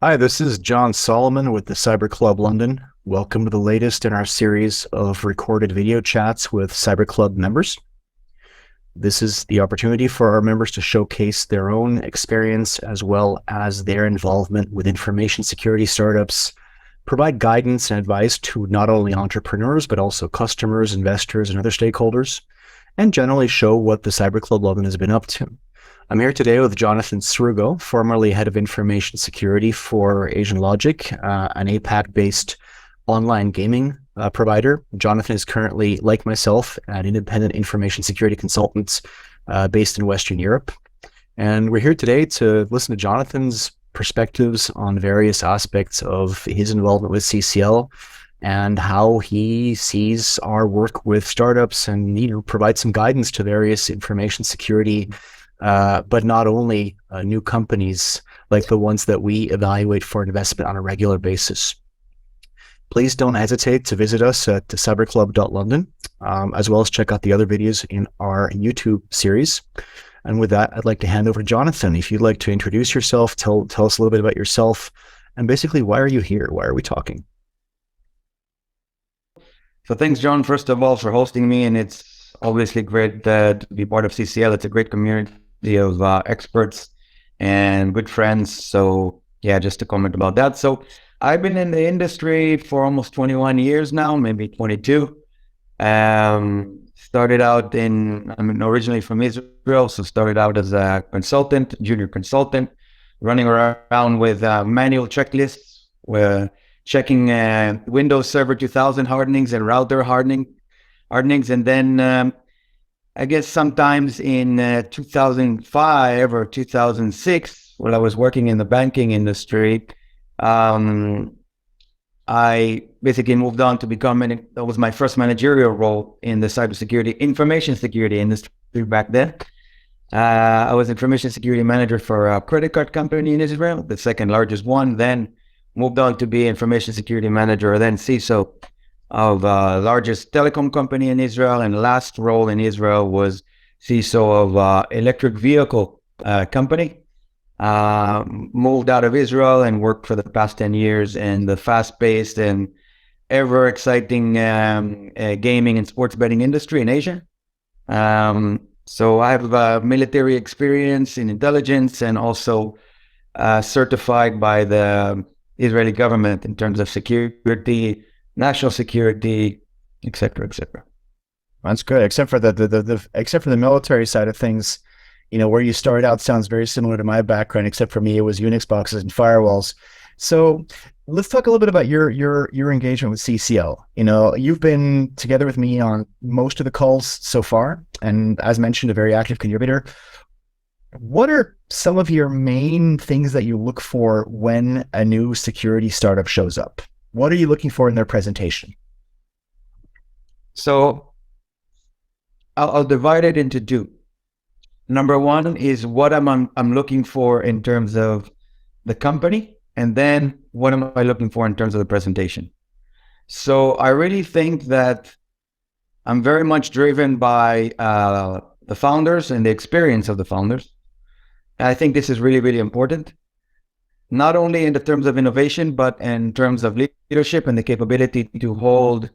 Hi, this is John Solomon with the Cyber Club London. Welcome to the latest in our series of recorded video chats with Cyber Club members. This is the opportunity for our members to showcase their own experience as well as their involvement with information security startups, provide guidance and advice to not only entrepreneurs, but also customers, investors, and other stakeholders, and generally show what the Cyber Club London has been up to. I'm here today with Jonathan Srugo, formerly head of information security for Asian Logic, an APAC-based online gaming provider. Jonathan is currently, like myself, an independent information security consultant based in Western Europe. And we're here today to listen to Jonathan's perspectives on various aspects of his involvement with CCL and how he sees our work with startups and, provide some guidance to various information security but not only new companies like the ones that we evaluate for investment on a regular basis. Please don't hesitate to visit us at cyberclub.london, as well as check out the other videos in our YouTube series. And with that, I'd like to hand over to Jonathan. If you'd like to introduce yourself, tell us a little bit about yourself, and basically, why are you here? Why are we talking? So thanks, John, first of all, for hosting me. And it's obviously great to be part of CCL. It's a great community of experts and good friends. So yeah, just to comment about that. So I've been in the industry for almost 21 years now, maybe 22. Started out I'm originally from Israel, so started out as a consultant, junior consultant, running around with manual checklists, checking Windows Server 2000 hardenings and router hardenings. And then I guess sometimes in 2005 or 2006, when I was working in the banking industry, I basically moved on to that was my first managerial role in the cybersecurity, information security industry back then. I was information security manager for a credit card company in Israel, the second largest one, then moved on to be information security manager, then CISO of largest telecom company in Israel, and last role in Israel was CISO of electric vehicle company. Moved out of Israel and worked for the past 10 years in the fast-paced and ever exciting gaming and sports betting industry in Asia. So I have military experience in intelligence and also certified by the Israeli government in terms of security, national security, etc., etc. That's good, except for the military side of things. Where you started out sounds very similar to my background, except for me, it was Unix boxes and firewalls. So let's talk a little bit about your engagement with CCL. You've been together with me on most of the calls so far, and as mentioned, a very active contributor. What are some of your main things that you look for when a new security startup shows up? What are you looking for in their presentation? So I'll divide it into two. Number one is what I'm looking for in terms of the company, and then what am I looking for in terms of the presentation. So I really think that I'm very much driven by the founders and the experience of the founders. And I think this is really, really important, not only in the terms of innovation, but in terms of leadership and the capability to hold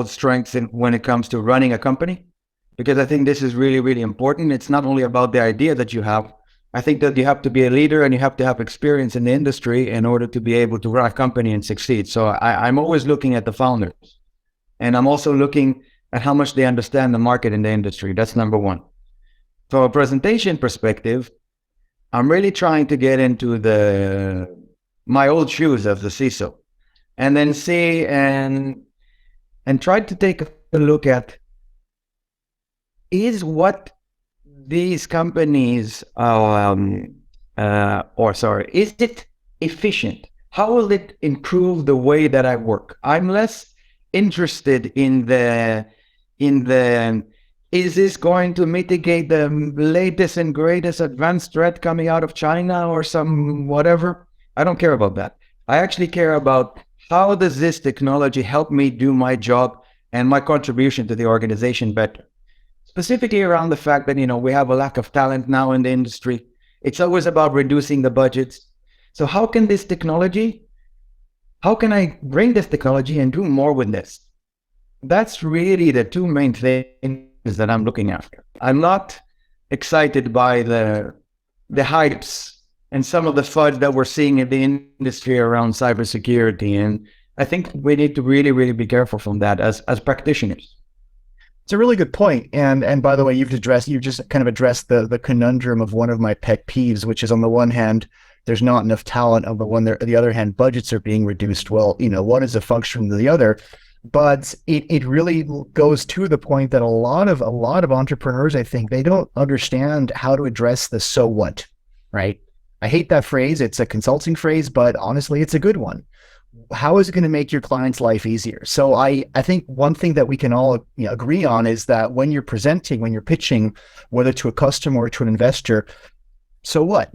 strengths when it comes to running a company. Because I think this is really, really important. It's not only about the idea that you have. I think that you have to be a leader and you have to have experience in the industry in order to be able to run a company and succeed. So I'm always looking at the founders. And I'm also looking at how much they understand the market in the industry. That's number one. From a presentation perspective, I'm really trying to get into my old shoes as the CISO, and then see and try to take a look at is what these companies is it efficient? How will it improve the way that I work? I'm less interested in is this going to mitigate the latest and greatest advanced threat coming out of China or some whatever? I don't care about that. I actually care about how does this technology help me do my job and my contribution to the organization better. Specifically around the fact that, we have a lack of talent now in the industry. It's always about reducing the budgets. So how can I bring this technology and do more with this? That's really the two main things that I'm looking after. I'm not excited by the hypes and some of the FUD that we're seeing in the industry around cybersecurity. And I think we need to really, really be careful from that as practitioners. It's a really good point. And by the way, you've just kind of addressed the conundrum of one of my pet peeves, which is on the one hand, there's not enough talent. On the other hand, budgets are being reduced. Well, one is a function of the other, but it really goes to the point that a lot of entrepreneurs, I think, they don't understand how to address the so what, right? I hate that phrase. It's a consulting phrase, but honestly, it's a good one. How is it going to make your client's life easier? So I think one thing that we can all agree on is that when you're pitching, whether to a customer or to an investor, so what?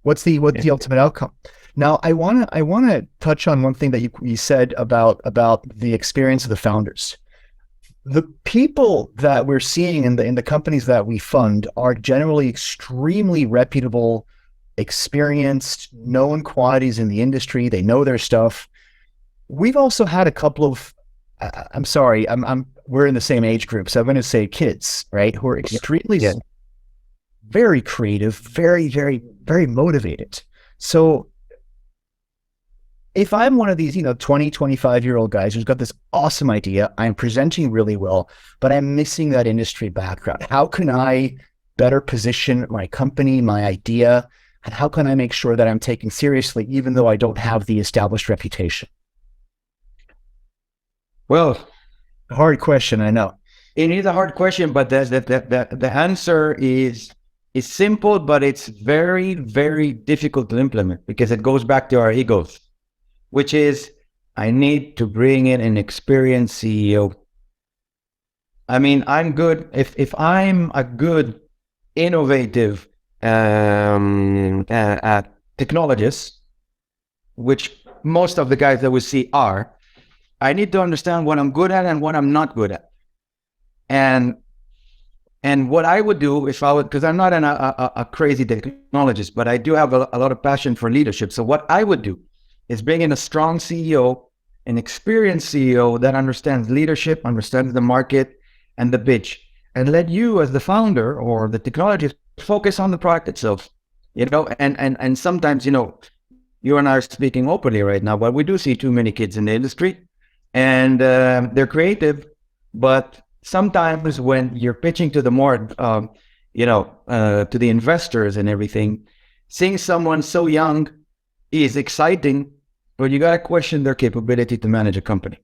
What's the ultimate outcome? Now, I want to touch on one thing that you said about the experience of the founders. The people that we're seeing in the companies that we fund are generally extremely reputable, experienced, known quantities in the industry. They know their stuff. We've also had a couple of, we're in the same age group, so I'm going to say kids, right, who are extremely, very creative, very, very, very motivated. So if I'm one of these, 20, 25-year-old guys who's got this awesome idea, I'm presenting really well, but I'm missing that industry background. How can I better position my company, my idea, and how can I make sure that I'm taken seriously, even though I don't have the established reputation? Well, a hard question, I know. It is a hard question, but the answer is simple, but it's very, very difficult to implement because it goes back to our egos, which is I need to bring in an experienced CEO. I mean, I'm good. If I'm a good, innovative technologist, which most of the guys that we see are, I need to understand what I'm good at and what I'm not good at. And what I would do if I would, because I'm not a crazy technologist, but I do have a lot of passion for leadership. So what I would do is bring in a strong CEO, an experienced CEO that understands leadership, understands the market and the pitch, and let you as the founder or the technologist focus on the product itself. And sometimes, you and I are speaking openly right now, but we do see too many kids in the industry and they're creative, but sometimes when you're pitching to the more, to the investors and everything, seeing someone so young is exciting, but you got to question their capability to manage a company.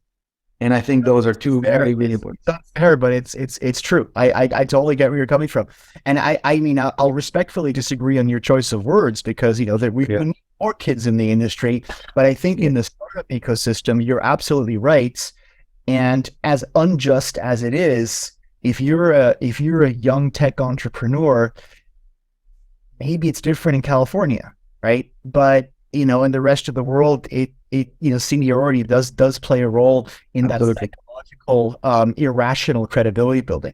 And I think those are two very, really important. It's not fair, but it's true. I totally get where you're coming from. And I mean, I'll respectfully disagree on your choice of words because, we've been more kids in the industry, but I think in the startup ecosystem, you're absolutely right. And as unjust as it is, if you're a young tech entrepreneur, maybe it's different in California, right? But in the rest of the world, it seniority does play a role in that psychological, irrational credibility building.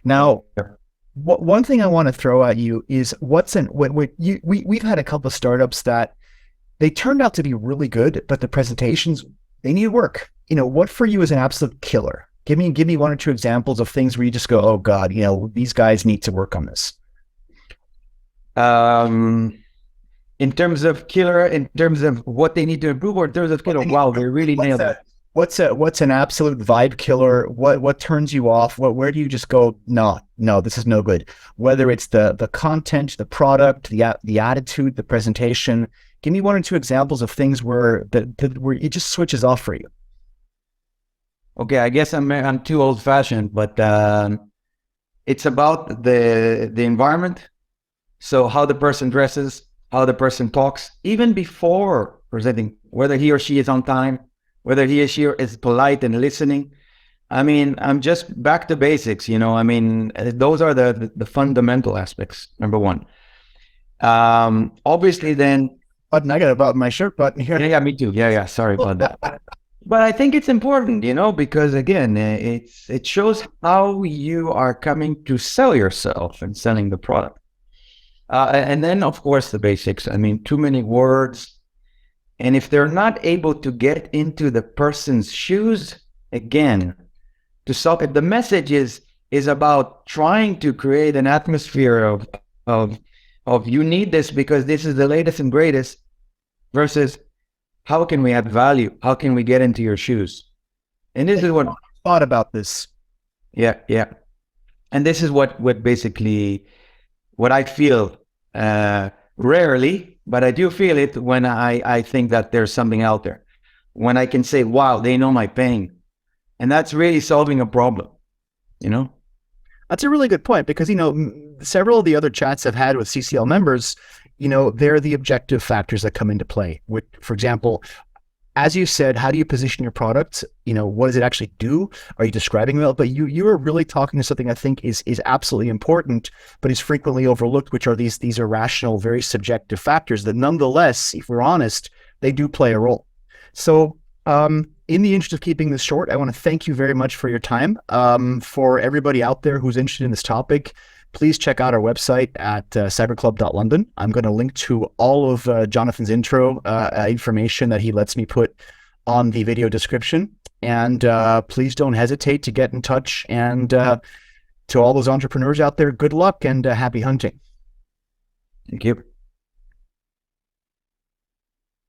Now, one thing I want to throw at you is we've had a couple of startups that they turned out to be really good, but the presentations, they need work. What for you is an absolute killer? Give me one or two examples of things where you just go, oh God, these guys need to work on this. In terms of killer, in terms of what they need to improve, or in terms of killer, wow, they really nailed it. What's an absolute vibe killer? What turns you off? Where do you just go, no, this is no good? Whether it's the content, the product, the attitude, the presentation. Give me one or two examples of things where it just switches off for you. Okay, I guess I'm too old fashioned, but it's about the environment. So how the person dresses, how the person talks, even before presenting, whether he or she is on time, whether he or she is polite and listening. I mean, I'm just back to basics, I mean, those are the fundamental aspects, number one. Obviously then... Button, I got about my shirt button here. Yeah, me too. Yeah, sorry about that. But I think it's important, because again, it shows how you are coming to sell yourself and selling the product. And then, of course, the basics. I mean, too many words. And if they're not able to get into the person's shoes, again, to solve it, the message is about trying to create an atmosphere of you need this because this is the latest and greatest, versus how can we add value? How can we get into your shoes? And this is what Thought about this. yeah, yeah. And this is what basically what I feel rarely, but I do feel it when I think that there's something out there. When I can say, wow, they know my pain. And that's really solving a problem, you know? That's a really good point because, several of the other chats I've had with CCL members, they're the objective factors that come into play. For example, as you said, how do you position your product? What does it actually do? Are you describing it well? But you are really talking to something I think is absolutely important, but is frequently overlooked, which are these irrational, very subjective factors that nonetheless, if we're honest, they do play a role. So in the interest of keeping this short, I want to thank you very much for your time. For everybody out there who's interested in this topic, please check out our website at cyberclub.london. I'm going to link to all of Jonathan's intro information that he lets me put on the video description. And please don't hesitate to get in touch. And to all those entrepreneurs out there, good luck and happy hunting. Thank you.